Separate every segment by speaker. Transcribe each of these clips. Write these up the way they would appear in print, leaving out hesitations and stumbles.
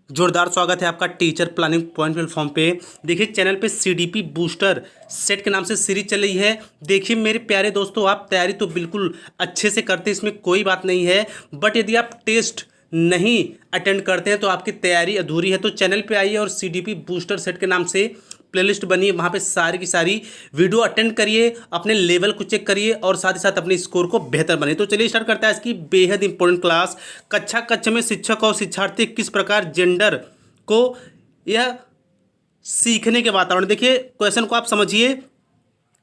Speaker 1: जोरदार स्वागत है आपका टीचर प्लानिंग पॉइंट प्लेटफॉर्म पे। देखिए चैनल पे सीडीपी बूस्टर सेट के नाम से सीरीज चल रही है। देखिए मेरे प्यारे दोस्तों, आप तैयारी तो बिल्कुल अच्छे से करते हैं, इसमें कोई बात नहीं है, बट यदि आप टेस्ट नहीं अटेंड करते हैं तो आपकी तैयारी अधूरी है। तो चैनल पे आइए और सीडीपी बूस्टर सेट के नाम से प्लेलिस्ट बनी है, वहाँ पे सारी की सारी वीडियो अटेंड करिए, अपने लेवल को चेक करिए और साथ ही साथ अपने स्कोर को बेहतर बनिए। तो चलिए स्टार्ट करता है इसकी बेहद इंपॉर्टेंट क्लास। कक्षा में शिक्षक और शिक्षार्थी किस प्रकार जेंडर को यह सीखने के वातावरण, देखिए क्वेश्चन को आप समझिए।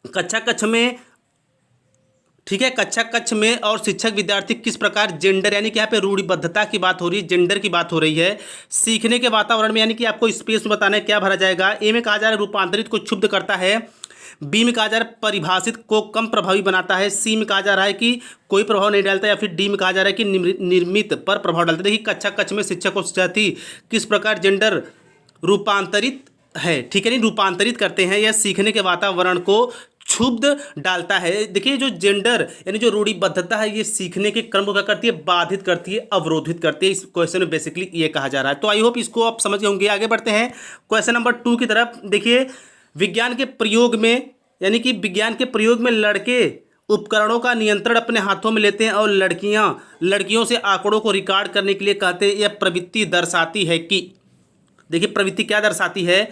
Speaker 1: कक्षा में, ठीक है, कक्षा में और शिक्षक विद्यार्थी किस प्रकार जेंडर, यानी कि यहाँ पे रूढ़िबद्धता की बात हो रही है, जेंडर की बात हो रही है सीखने के वातावरण में, यानी कि आपको स्पेस में बताना है क्या भरा जाएगा। ए में कहा जा रहा है रूपांतरित को क्षुब्ध करता है, बी में कहा जा रहा है परिभाषित को कम प्रभावी बनाता है, सी में कहा जा रहा है कि कोई प्रभाव नहीं डालता, या फिर डी में कहा जा रहा है कि निर्मित पर प्रभाव डालता है। देखिए कक्षा में शिक्षक और शिक्षार्थी किस प्रकार जेंडर रूपांतरित है, ठीक है, नहीं रूपांतरित करते हैं, यह सीखने के वातावरण को क्षुब्ध डालता है। देखिए जो जेंडर यानी जो रूढ़िबद्धता है, ये सीखने के क्रम को क्या करती है, बाधित करती है, अवरोधित करती है। इस क्वेश्चन में बेसिकली ये कहा जा रहा है। तो आई होप इसको आप समझ गए होंगे। आगे बढ़ते हैं क्वेश्चन नंबर 2 की तरफ। देखिए विज्ञान के प्रयोग में, यानी कि विज्ञान के प्रयोग में लड़के उपकरणों का नियंत्रण अपने हाथों में लेते हैं और लड़कियों से आंकड़ों को रिकॉर्ड करने के लिए कहते हैं। यह प्रवृत्ति दर्शाती है कि, देखिए प्रवृत्ति क्या दर्शाती है।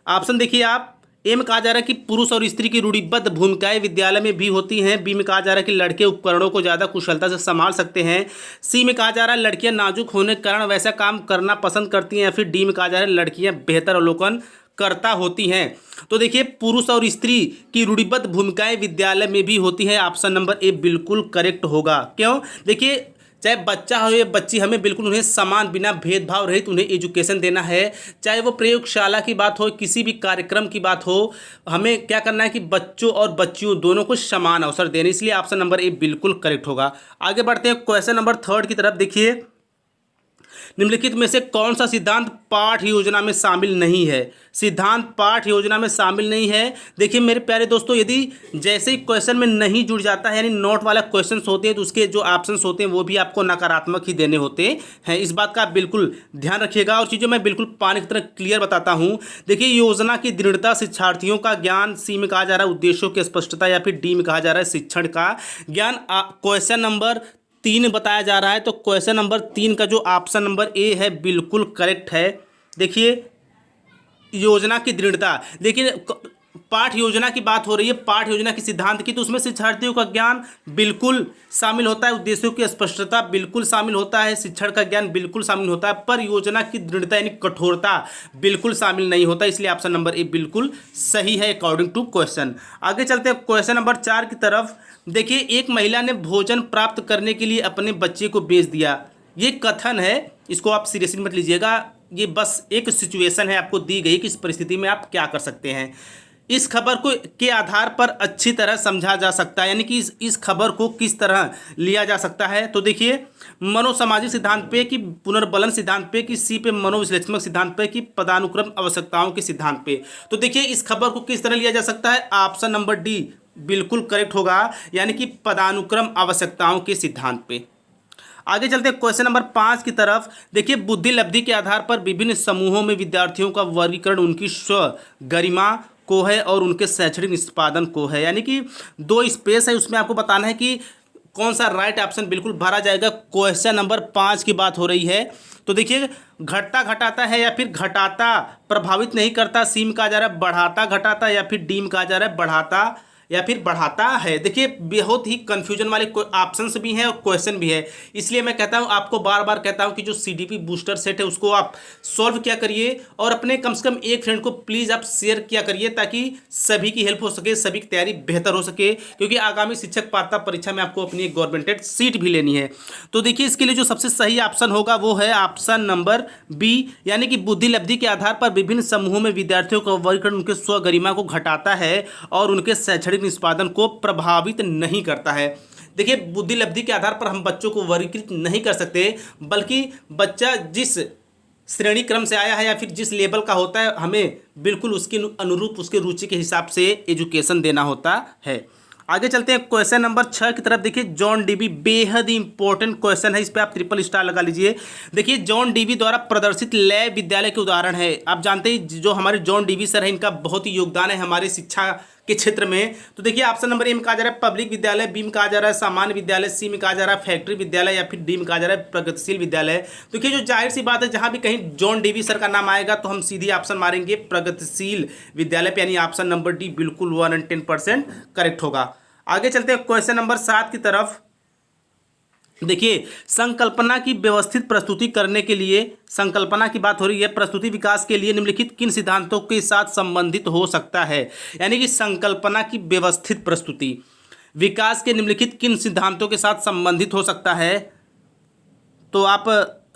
Speaker 1: ऑप्शन देखिए आप, ए में कहा जा रहा है कि पुरुष और स्त्री की रूढ़िबद्ध भूमिकाएं विद्यालय में भी होती हैं, बी में कहा जा रहा है कि लड़के उपकरणों को ज़्यादा कुशलता से संभाल सकते हैं, सी में कहा जा रहा है लड़कियां नाजुक होने के कारण वैसा काम करना पसंद करती हैं, या फिर डी में कहा जा रहा है लड़कियां बेहतर अवलोकन करता होती हैं। तो देखिए पुरुष और स्त्री की रूढ़िबद्ध भूमिकाएं विद्यालय में भी होती है। ऑप्शन नंबर ए बिल्कुल करेक्ट होगा। क्यों, देखिए चाहे बच्चा हो या बच्ची, हमें बिल्कुल उन्हें समान बिना भेदभाव रहित उन्हें एजुकेशन देना है। चाहे वो प्रयोगशाला की बात हो, किसी भी कार्यक्रम की बात हो, हमें क्या करना है कि बच्चों और बच्चियों दोनों को समान अवसर देने, इसलिए ऑप्शन नंबर ए बिल्कुल करेक्ट होगा। आगे बढ़ते हैं क्वेश्चन नंबर 3 की तरफ। देखिए निम्नलिखित में से कौन सा सिद्धांत पाठ योजना में शामिल नहीं है। सिद्धांत पाठ योजना में शामिल नहीं है। देखिए मेरे प्यारे दोस्तों, यदि जैसे ही क्वेश्चन में नहीं जुड़ जाता है, यानी नोट वाला क्वेश्चन होते हैं, तो उसके जो ऑप्शंस होते हैं वो भी आपको नकारात्मक ही देने होते हैं। इस बात का आप बिल्कुल ध्यान रखिएगा और चीज़ों मैं बिल्कुल पानी की तरह क्लियर बताता हूँ। देखिए योजना की दृढ़ता, शिक्षार्थियों का ज्ञान, सी में कहा जा रहा है उद्देश्यों की स्पष्टता, या फिर डी में कहा जा रहा है शिक्षण का ज्ञान। क्वेश्चन नंबर 3 बताया जा रहा है, तो क्वेश्चन नंबर 3 का जो ऑप्शन नंबर ए है बिल्कुल करेक्ट है। देखिए योजना की दृढ़ता, देखिए पाठ योजना की बात हो रही है, पाठ योजना की सिद्धांत की, तो उसमें शिक्षार्थियों का ज्ञान बिल्कुल शामिल होता है, उद्देश्यों की स्पष्टता बिल्कुल शामिल होता है, शिक्षण का ज्ञान बिल्कुल शामिल होता है, पर योजना की दृढ़ता यानी कठोरता बिल्कुल शामिल नहीं होता। इसलिए ऑप्शन नंबर ए बिल्कुल सही है अकॉर्डिंग टू क्वेश्चन। आगे चलते हैं क्वेश्चन नंबर 4 की तरफ। देखिए एक महिला ने भोजन प्राप्त करने के लिए अपने बच्चे को बेच दिया। ये कथन है, इसको आप सीरियसली मत लीजिएगा, ये बस एक सिचुएशन है आपको दी गई कि इस परिस्थिति में आप क्या कर सकते हैं। इस खबर को के आधार पर अच्छी तरह समझा जा सकता है, यानी कि इस खबर को किस तरह लिया जा सकता है। तो देखिए मनोसामाजिक सिद्धांत पे कि पुनर्बलन सिद्धांत पे कि सी पे मनोविश्लेषणात्मक सिद्धांत पे कि पदानुक्रम आवश्यकताओं के सिद्धांत पे। तो देखिए इस खबर को किस तरह लिया जा सकता है, ऑप्शन नंबर डी बिल्कुल करेक्ट होगा, यानी कि पदानुक्रम आवश्यकताओं के सिद्धांत पे। आगे चलते हैं क्वेश्चन नंबर 5 की तरफ। देखिए बुद्धि लब्धि के आधार पर विभिन्न समूहों में विद्यार्थियों का वर्गीकरण उनकी स्व गरिमा को है और उनके शैक्षणिक निष्पादन को है, यानी कि 2 स्पेस है, उसमें आपको बताना है कि कौन सा राइट ऑप्शन बिल्कुल भरा जाएगा। क्वेश्चन नंबर 5 की बात हो रही है। तो देखिए घटता घटाता है या फिर घटाता प्रभावित नहीं करता, सी में कहा जा रहा है बढ़ाता घटाता, या फिर डी में कहा जा रहा है बढ़ाता या फिर बढ़ाता है। देखिए बहुत ही कंफ्यूजन वाले ऑप्शंस भी हैं और क्वेश्चन भी है, इसलिए मैं कहता हूं, आपको बार बार कहता हूं कि जो सीडीपी बूस्टर सेट है उसको आप सॉल्व किया करिए और अपने कम से कम एक फ्रेंड को प्लीज़ आप शेयर किया करिए, ताकि सभी की हेल्प हो सके, सभी की तैयारी बेहतर हो सके, क्योंकि आगामी शिक्षक पात्रता परीक्षा में आपको अपनी एक गवर्नमेंटेड सीट भी लेनी है। तो देखिए इसके लिए जो सबसे सही ऑप्शन होगा वो है ऑप्शन नंबर बी, यानी कि बुद्धि लब्धि के आधार पर विभिन्न समूहों में विद्यार्थियों का वर्गीकरण उनके स्वगरिमा को घटाता है और उनके शैक्षणिक निष्पादन को प्रभावित नहीं करता है। देखिए बुद्धि लब्धि के आधार पर हम बच्चों को वर्गीकृत नहीं कर सकते, बल्कि बच्चा जिस श्रेणी क्रम से आया है या फिर जिस लेवल का होता है, हमें बिल्कुल उसके अनुरूप उसके रुचि के हिसाब से एजुकेशन देना होता है। आगे चलते हैं क्वेश्चन नंबर 6 की तरफ। देखिए जॉन डीवी बेहद इंपॉर्टेंट क्वेश्चन है, इस पे आप ट्रिपल स्टार लगा लीजिए। देखिए जॉन डीवी द्वारा प्रदर्शित लय विद्यालय के उदाहरण है। आप जानते हैं जो हमारे जॉन डीवी सर है, इनका बहुत ही योगदान है हमारे शिक्षा के क्षेत्र में। तो देखिए ऑप्शन नंबर ए में कहा जा रहा है पब्लिक विद्यालय, बी में कहा जा रहा है सामान्य विद्यालय, सी में कहा जा रहा है फैक्ट्री विद्यालय, या फिर डी में कहा जा रहा है प्रगतिशील विद्यालय। तो देखिए जो जाहिर सी बात है, जहां भी कहीं जॉन डीवी सर का नाम आएगा तो हम सीधी ऑप्शन मारेंगे प्रगतिशील विद्यालय पे, यानी ऑप्शन नंबर डी बिल्कुल 110% करेक्ट होगा। आगे चलते हैं क्वेश्चन नंबर 7 की तरफ। देखिए संकल्पना की व्यवस्थित प्रस्तुति करने के लिए, संकल्पना की बात हो रही है, प्रस्तुति विकास के लिए निम्नलिखित किन सिद्धांतों के साथ संबंधित हो सकता है। यानी कि संकल्पना की व्यवस्थित प्रस्तुति विकास के निम्नलिखित किन सिद्धांतों के साथ संबंधित हो सकता है। तो आप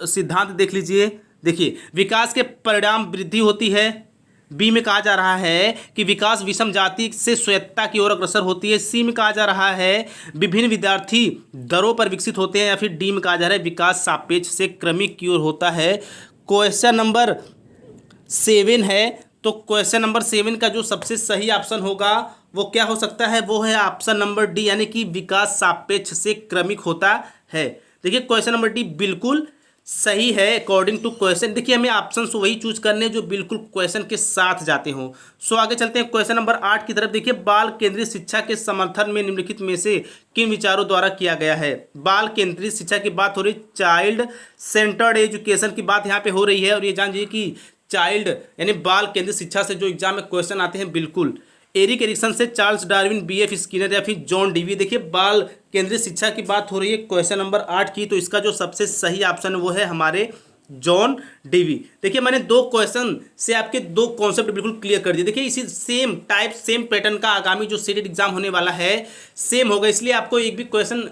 Speaker 1: सिद्धांत देख लीजिए। देखिए विकास के परिणाम वृद्धि होती है, बी में कहा जा रहा है कि विकास विषम जाति से स्वायत्तता की ओर अग्रसर होती है, सी में कहा जा रहा है विभिन्न विद्यार्थी दरों पर विकसित होते हैं, या फिर डी में कहा जा रहा है विकास सापेक्ष से क्रमिक की ओर होता है। क्वेश्चन नंबर 7 है, तो क्वेश्चन नंबर 7 का जो सबसे सही ऑप्शन होगा वो क्या हो सकता है, वो है ऑप्शन नंबर डी, यानी कि विकास सापेक्ष से क्रमिक होता है। देखिए क्वेश्चन नंबर डी बिल्कुल सही है अकॉर्डिंग टू क्वेश्चन। देखिए हमें ऑप्शन वही चूज करने जो बिल्कुल क्वेश्चन के साथ जाते हों। सो आगे चलते हैं क्वेश्चन नंबर 8 की तरफ। देखिए बाल केंद्रित शिक्षा के समर्थन में निम्नलिखित में से किन विचारों द्वारा किया गया है। बाल केंद्रित शिक्षा की बात हो रही, चाइल्ड सेंटर्ड एजुकेशन की बात यहाँ पे हो रही है। और ये जान लीजिए कि चाइल्ड यानी बाल केंद्रित शिक्षा से जो एग्जाम में क्वेश्चन आते हैं, बिल्कुल एरिक एरिक्सन से, चार्ल्स डार्विन, बीएफ स्किनर, या फिर जॉन डीवी। देखिए बाल केंद्रित शिक्षा की बात हो रही है क्वेश्चन नंबर 8 की, तो इसका जो सबसे सही ऑप्शन वो है हमारे जॉन डीवी। देखिए मैंने 2 क्वेश्चन से आपके 2 कॉन्सेप्ट बिल्कुल क्लियर कर दिए। देखिए इसी सेम टाइप सेम पैटर्न का आगामी जो सीटेट एग्जाम होने वाला है सेम होगा, इसलिए आपको एक भी क्वेश्चन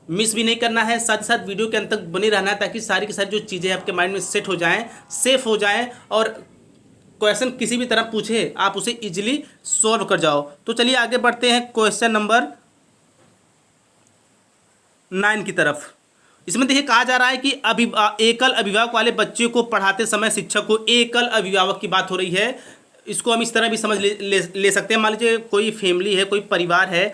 Speaker 1: मिस भी नहीं करना है। साथ ही साथ वीडियो के अंत तक बने रहना है, ताकि सारी की सारी जो चीज़ें आपके माइंड में सेट हो जाएँ, सेफ हो जाएँ, और क्वेश्चन किसी भी तरह पूछे आप उसे इजीली सॉल्व कर जाओ। तो चलिए आगे बढ़ते हैं क्वेश्चन नंबर 9 की तरफ। इसमें देखिए कहा जा रहा है कि एकल अभिभावक वाले बच्चे को पढ़ाते समय शिक्षक को, एकल अभिभावक की बात हो रही है। इसको हम इस तरह भी समझ ले सकते हैं। मान लीजिए कोई फैमिली है, कोई परिवार है,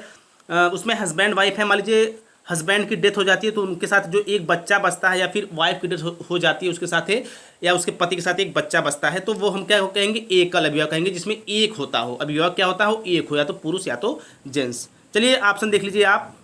Speaker 1: उसमें हस्बैंड वाइफ है। मान लीजिए हस्बैंड की डेथ हो जाती है, तो उनके साथ जो एक बच्चा बचता है, या फिर वाइफ की डेथ हो जाती है उसके साथ है, या उसके पति के साथ एक बच्चा बचता है, तो वो हम क्या कहेंगे, एकल अभिभावक कहेंगे, जिसमें एक होता हो, अभिभावक क्या होता हो, एक हो, या तो पुरुष या तो जेंट्स। चलिए ऑप्शन देख लीजिए आप।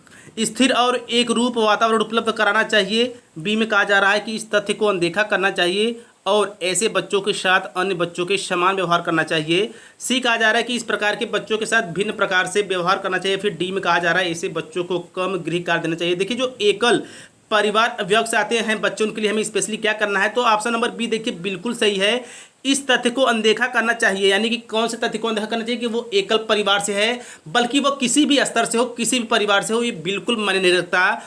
Speaker 1: स्थिर और एक रूप वातावरण उपलब्ध कराना चाहिए, बी में कहा जा रहा है कि इस तथ्य को अनदेखा करना चाहिए और ऐसे बच्चों के साथ अन्य बच्चों के समान व्यवहार करना चाहिए, सी कहा जा रहा है कि इस प्रकार के बच्चों के साथ भिन्न प्रकार से व्यवहार करना चाहिए, फिर डी में कहा जा रहा है ऐसे बच्चों को कम गृह कार्य देना चाहिए। देखिए जो एकल परिवार अभिभावक से आते हैं बच्चों, उनके लिए हमें स्पेशली क्या करना है, तो ऑप्शन नंबर बी देखिए बिल्कुल सही है। इस तथ्य को अनदेखा करना चाहिए, यानी कि कौन से तथ्य को अनदेखा करना चाहिए कि वो एकल परिवार से है, बल्कि वो किसी भी स्तर से हो, किसी भी परिवार से हो, ये बिल्कुल मायने नहीं रखता।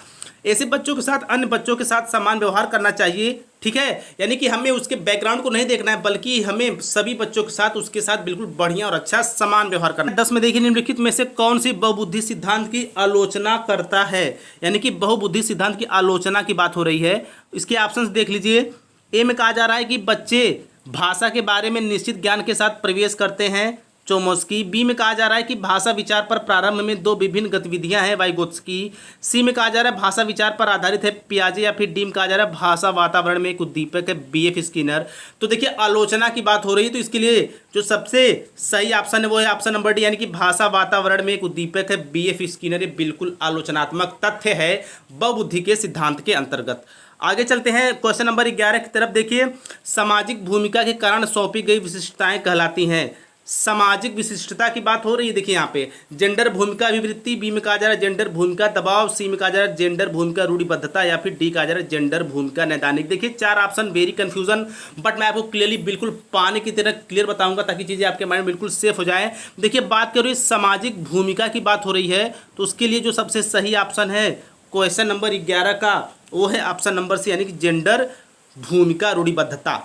Speaker 1: ऐसे बच्चों के साथ अन्य बच्चों के साथ समान व्यवहार करना चाहिए, ठीक है। यानी कि हमें उसके बैकग्राउंड को नहीं देखना है, बल्कि हमें सभी बच्चों के साथ उसके साथ बिल्कुल बढ़िया और अच्छा समान व्यवहार करना है। 10 में देखिए निम्नलिखित में से कौन सी बहुबुद्धि सिद्धांत की आलोचना करता है, यानी कि बहुबुद्धि सिद्धांत की आलोचना की बात हो रही है। इसके ऑप्शंस देख लीजिए। ए में कहा जा रहा है कि बच्चे भाषा के बारे में निश्चित ज्ञान के साथ प्रवेश करते हैं, चोमस्की। बी में कहा जा रहा है कि भाषा विचार पर प्रारंभ में 2 विभिन्न गतिविधियां हैं, वाइगोत्स्की। सी में कहा जा रहा है भाषा विचार पर आधारित है, पियाजे। या फिर डी में कहा जा रहा है भाषा वातावरण में एक उद्दीपक है, बीएफ स्किनर। तो देखिए आलोचना की बात हो रही है, तो इसके लिए जो सबसे सही ऑप्शन है वो है ऑप्शन नंबर डी, यानी कि भाषा वातावरण में एक उद्दीपक है, बीएफ स्किनर। ये बिल्कुल आलोचनात्मक तथ्य है बहुबुद्धि के सिद्धांत के अंतर्गत। आगे चलते हैं क्वेश्चन नंबर 11 की तरफ। देखिए सामाजिक भूमिका के कारण सौंपी गई विशिष्टताएं कहलाती हैं। सामाजिक विशिष्टता की बात हो रही है। देखिए यहाँ पे जेंडर भूमिका अभिवृत्ति, बी में कहा जा रहा है जेंडर भूमिका दबाव, सी में कहा जा रहा है जेंडर भूमिका रूढ़िबद्धता, या फिर डी कहा जा रहा है जेंडर भूमिका नैदानिक। देखिए 4 ऑप्शन वेरी कंफ्यूजन, बट मैं आपको क्लियरली बिल्कुल पानी की तरह क्लियर बताऊंगा, ताकि चीज़ें आपके माइंड बिल्कुल सेफ हो जाए। देखिए बात करो सामाजिक भूमिका की बात हो रही है, तो उसके लिए जो सबसे सही ऑप्शन है क्वेश्चन नंबर 11 का, वो है ऑप्शन नंबर सी, यानी कि जेंडर भूमिका रूढ़िबद्धता।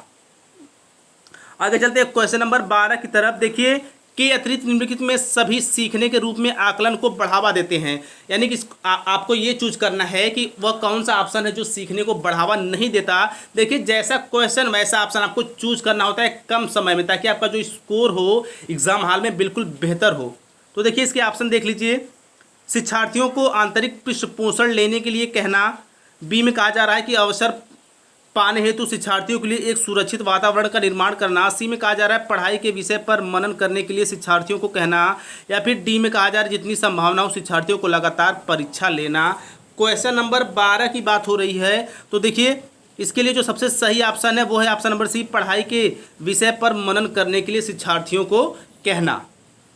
Speaker 1: आगे चलते हैं क्वेश्चन नंबर 12 की तरफ। देखिए के अतिरिक्त निम्नलिखित में सभी सीखने के रूप में आकलन को बढ़ावा देते हैं, यानी कि आपको ये चूज करना है कि वह कौन सा ऑप्शन है जो सीखने को बढ़ावा नहीं देता। देखिए जैसा क्वेश्चन वैसा ऑप्शन आपको चूज करना होता है कम समय में, ताकि आपका जो स्कोर हो एग्जाम हॉल में बिल्कुल बेहतर हो। तो देखिए इसके ऑप्शन देख लीजिए। शिक्षार्थियों को आंतरिक पृष्ठपोषण लेने के लिए कहना। बी में कहा जा रहा है कि अवसर पाने हेतु शिक्षार्थियों के लिए एक सुरक्षित वातावरण का निर्माण करना। सी में कहा जा रहा है पढ़ाई के विषय पर मनन करने के लिए शिक्षार्थियों को कहना। या फिर डी में कहा जा रहा है जितनी संभावना हो शिक्षार्थियों को लगातार परीक्षा लेना। क्वेश्चन नंबर 12 की बात हो रही है, तो देखिए इसके लिए जो सबसे सही ऑप्शन है वो है ऑप्शन नंबर सी, पढ़ाई के विषय पर मनन करने के लिए शिक्षार्थियों को कहना।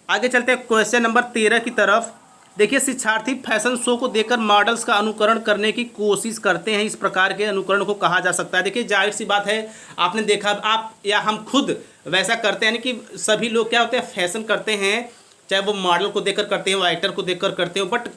Speaker 1: आगे चलते हैं क्वेश्चन नंबर 13 की तरफ। देखिए शिक्षार्थी फैशन शो को देखकर मॉडल्स का अनुकरण करने की कोशिश करते हैं, इस प्रकार के अनुकरण को कहा जा सकता है। देखिए जाहिर सी बात है, आपने देखा आप या हम खुद वैसा करते हैं, यानी कि सभी लोग क्या होते हैं फैशन करते हैं, चाहे वो मॉडल को देखकर करते हैं, वो एक्टर को देखकर करते हो, बट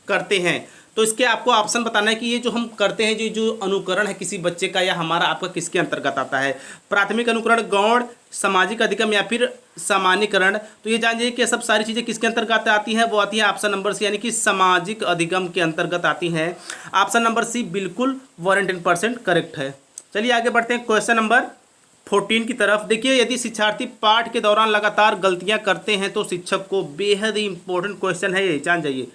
Speaker 1: करते हैं। तो इसके आपको ऑप्शन बताना है कि ये जो हम करते हैं, जो अनुकरण है किसी बच्चे का या हमारा आपका, किसके अंतर्गत आता है। प्राथमिक अनुकरण, गौण, सामाजिक अधिगम या फिर सामान्यकरण। तो ये जान जाइए कि सब सारी चीज़ें किसके अंतर्गत आती हैं, वो आती है ऑप्शन नंबर सी, यानी कि सामाजिक अधिगम के अंतर्गत आती हैं। ऑप्शन नंबर सी बिल्कुल 110% करेक्ट है। चलिए आगे बढ़ते हैं क्वेश्चन नंबर 14 की तरफ। देखिए यदि शिक्षार्थी पाठ के दौरान लगातार गलतियाँ करते हैं तो शिक्षक को, बेहद ही इंपॉर्टेंट क्वेश्चन है ये, जान जाइए।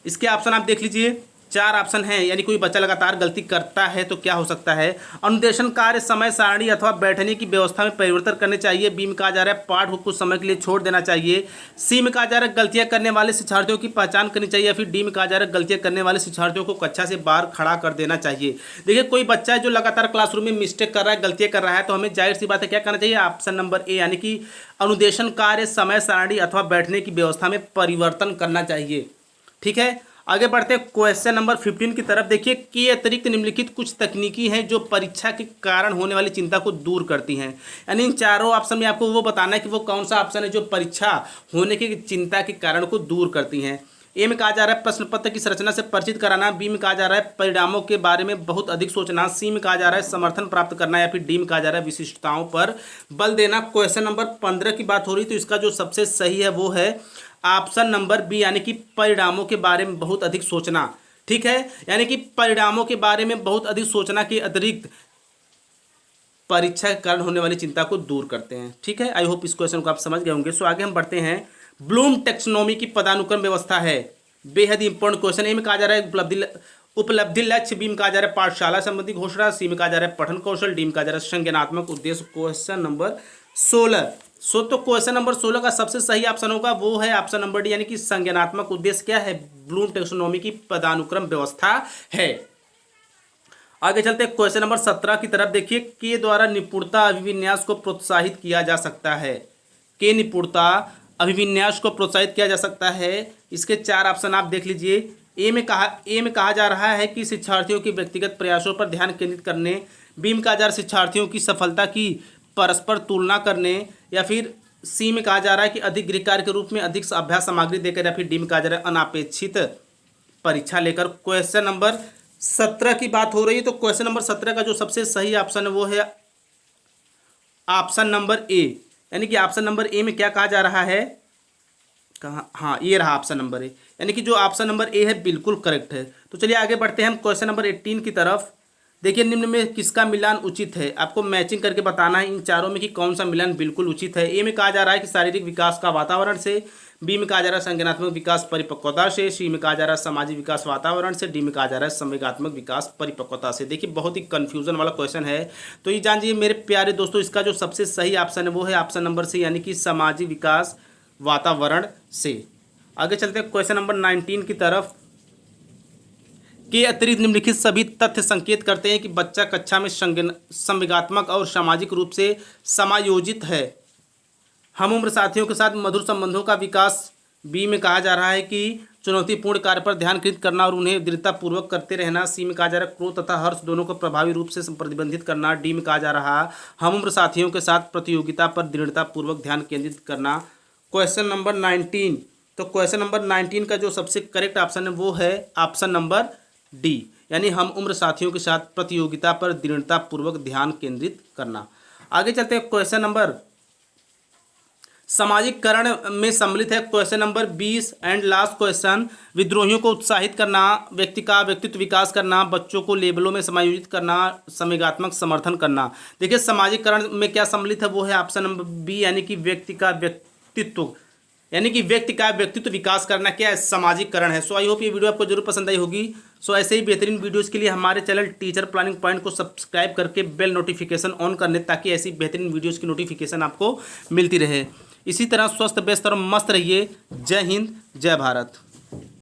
Speaker 1: इसके ऑप्शन आप देख लीजिए, 4 ऑप्शन हैं, यानी कोई बच्चा लगातार गलती करता है तो क्या हो सकता है। अनुदेशन कार्य, समय सारणी अथवा बैठने की व्यवस्था में परिवर्तन करने चाहिए। बी में कहा जा रहा है पाठ को कुछ समय के लिए छोड़ देना चाहिए। सी में कहा जा रहा है गलतियां करने वाले शिक्षार्थियों की पहचान करनी चाहिए। या फिर डी में कहा जा रहा है गलतियां करने वाले शिक्षार्थियों को कक्षा से बाहर खड़ा कर देना चाहिए। देखिए कोई बच्चा है जो लगातार क्लासरूम में मिस्टेक कर रहा है, गलतियां कर रहा है, तो हमें जाहिर सी बात है क्या करना चाहिए, ऑप्शन नंबर ए, यानी कि अनुदेशन कार्य, समय सारणी अथवा बैठने की व्यवस्था में परिवर्तन करना चाहिए। ठीक है, आगे बढ़ते हैं क्वेश्चन नंबर 15 की तरफ। देखिए के अतिरिक्त निम्नलिखित कुछ तकनीकी हैं जो परीक्षा के कारण होने वाली चिंता को दूर करती हैं। यानी इन चारों ऑप्शन में आपको वो बताना है कि वो कौन सा ऑप्शन है जो परीक्षा होने की चिंता के कारण को दूर करती हैं। ए में कहा जा रहा है प्रश्न पत्र की संरचना से परिचित कराना। बी में कहा जा रहा है परिणामों के बारे में बहुत अधिक सोचना। सी में कहा जा रहा है समर्थन प्राप्त करना। या फिर डी में कहा जा रहा है विशिष्टताओं पर बल देना। क्वेश्चन नंबर 15 की बात हो रही, तो इसका जो सबसे सही है वो है ऑप्शन नंबर बी, यानी कि परिणामों के बारे में बहुत अधिक सोचना। ठीक है, यानी कि परिणामों के बारे में बहुत अधिक सोचना के अतिरिक्त परीक्षा के कारण होने वाली चिंता को दूर करते हैं। ठीक है, आई होप इस क्वेश्चन को आप समझ गए होंगे। सो आगे हम बढ़ते हैं। ब्लूम टेक्सोनोमी की पदानुक्रम व्यवस्था है, बेहद ही इंपॉर्टेंट क्वेश्चन। ए में कहा जा रहा है उपलब्धि लक्ष्य। बी में कहा जा रहा है पाठशाला संबंधी घोषणा। सी में कहा जा रहा है पठन कौशल। डी में कहा जा रहा है संज्ञानात्मक उद्देश्य। Question number 16। तो क्वेश्चन नंबर 16 का सबसे सही ऑप्शन होगा वो है ऑप्शन नंबर डी, यानी कि संज्ञानात्मक उद्देश्य क्या है, ब्लूम टेक्सोनोमी की पदानुक्रम व्यवस्था है। आगे चलते हैं क्वेश्चन नंबर 17 की तरफ। देखिए के द्वारा निपुणता अभिविन्यास को प्रोत्साहित किया जा सकता है। के निपुणता अभिविन्यास को प्रोत्साहित किया जा सकता है। इसके 4 ऑप्शन आप देख लीजिए। ए में कहा जा रहा है कि शिक्षार्थियों के व्यक्तिगत प्रयासों पर ध्यान केंद्रित करने। बी में कहा जा रहा है शिक्षार्थियों की सफलता की परस्पर तुलना करने। या फिर सी में कहा जा रहा है कि अधिक गृह कार्य के रूप में अधिक अभ्यास सामग्री देकर। या फिर डी में कहा जा रहा है अनापेक्षित परीक्षा लेकर। क्वेश्चन नंबर 17 की बात हो रही है, तो क्वेश्चन नंबर 17 का जो सबसे सही ऑप्शन है वो है ऑप्शन नंबर ए, यानी कि ऑप्शन नंबर ए में क्या कहा जा रहा है, कहाँ, हाँ ये रहा ऑप्शन नंबर ए, यानी कि जो ऑप्शन नंबर ए है बिल्कुल करेक्ट है। तो चलिए आगे बढ़ते हैं हम क्वेश्चन नंबर 18 की तरफ। देखिए निम्न में किसका मिलान उचित है, आपको मैचिंग करके बताना है इन चारों में कि कौन सा मिलान बिल्कुल उचित है। ए में कहा जा रहा है कि शारीरिक विकास का वातावरण से। बी में कहा जा रहा है संज्ञानात्मक विकास परिपक्वता से। सी में कहा जा रहा है सामाजिक विकास वातावरण से। डी में कहा जा रहा है संवेगात्मक विकास परिपक्वता से। देखिए बहुत ही कन्फ्यूजन वाला क्वेश्चन है, तो ये जान लीजिए मेरे प्यारे दोस्तों, इसका जो सबसे सही ऑप्शन है वो है ऑप्शन नंबर सी, यानी कि सामाजिक विकास वातावरण से। आगे चलते हैं क्वेश्चन नंबर 19 की तरफ। के अतिरिक्त निम्नलिखित सभी तथ्य संकेत करते हैं कि बच्चा कक्षा में संवेगात्मक और सामाजिक रूप से समायोजित है। हम उम्र साथियों के साथ मधुर संबंधों का विकास। बी में कहा जा रहा है कि चुनौतीपूर्ण कार्य पर ध्यान केंद्रित करना और उन्हें दृढ़तापूर्वक करते रहना। सी में कहा जा रहा है क्रोध तथा हर्ष दोनों को प्रभावी रूप से प्रतिबंधित करना। डी में कहा जा रहा है हम उम्र साथियों के साथ प्रतियोगिता पर दृढ़तापूर्वक ध्यान केंद्रित करना। क्वेश्चन नंबर 19, तो क्वेश्चन नंबर 19 का जो सबसे करेक्ट ऑप्शन है वो है ऑप्शन नंबर डी, यानी हम उम्र साथियों के साथ प्रतियोगिता पर दृढ़तापूर्वक ध्यान केंद्रित करना। आगे चलते हैं क्वेश्चन नंबर सामाजिककरण में सम्मिलित है। Question number 20 and last question. विद्रोहियों को उत्साहित करना, व्यक्ति का व्यक्तित्व विकास करना, बच्चों को लेबलों में समायोजित करना, संवेगात्मक समर्थन करना। देखिए सामाजिककरण में क्या सम्मिलित है वो है ऑप्शन नंबर बी, यानी कि व्यक्ति का व्यक्तित्व यानी कि व्यक्ति का व्यक्तित्व विकास करना क्या है, सामाजिकरण है। सो आई होप ये वीडियो आपको जरूर पसंद आई होगी। सो ऐसे ही बेहतरीन वीडियोस के लिए हमारे चैनल टीचर प्लानिंग पॉइंट को सब्सक्राइब करके बेल नोटिफिकेशन ऑन कर लें, ताकि ऐसी बेहतरीन वीडियोस की नोटिफिकेशन आपको मिलती रहे। इसी तरह स्वस्थ व्यस्त और मस्त रहिए। जय हिंद, जय भारत।